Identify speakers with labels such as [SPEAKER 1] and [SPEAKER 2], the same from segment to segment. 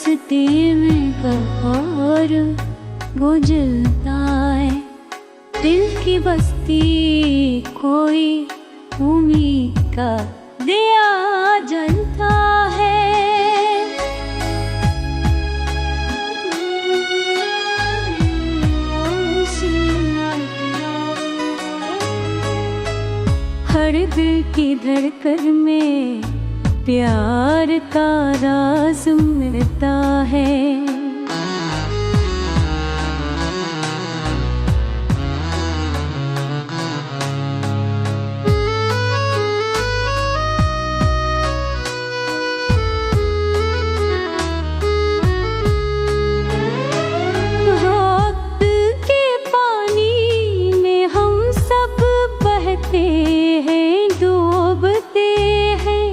[SPEAKER 1] रास्ते में कहर गुजरता है, दिल की बस्ती कोई उम्मीद का दिया जलता है। हर दिल की धड़कन में प्यार का राज मिलता है। वक्त के पानी में हम सब बहते हैं, डूबते हैं,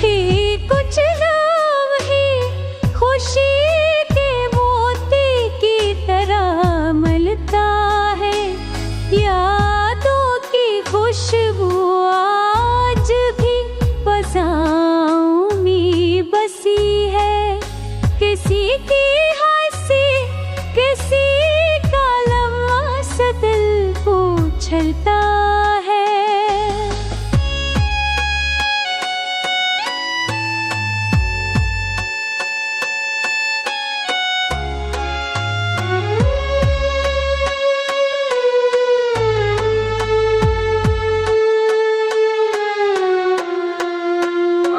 [SPEAKER 1] ही कुछ नाम ही खुशी के मोती की तरह मिलता है। यादों की खुशबू आज भी बसाऊं में बसी है, किसी की हंसी किसी का लम्हा दिल को छलता है।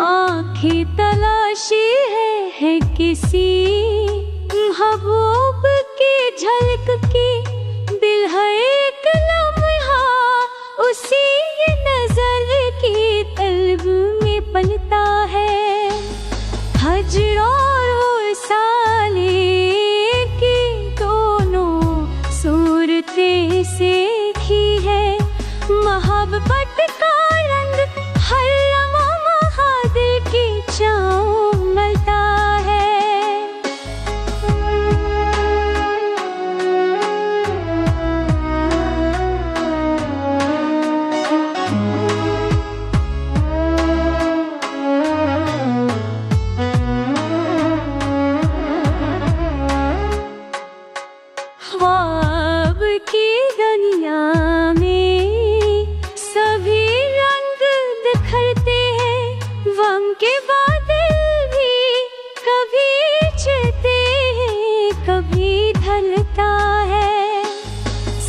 [SPEAKER 1] आँखें तलाशी है किसी महबूब की झलक की, दिल है एक लम्हा उसी नजर की तलब में पलता है। हजर और वसाले की दोनों सूरतें सीखी है, मोहब्बत का रंग हर लम्हा दिल की छाँव मिलता है। ख्वाब की दुनिया में सभी रंग बिखरते हैं, गम के बादल भी कभी छूते हैं, कभी ढलता है।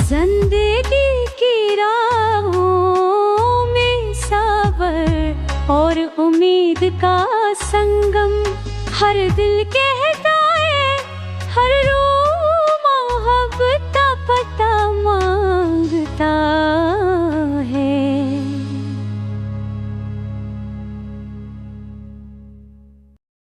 [SPEAKER 1] जिंदगी की राहों में सब्र और उम्मीद का संगम हर दिल के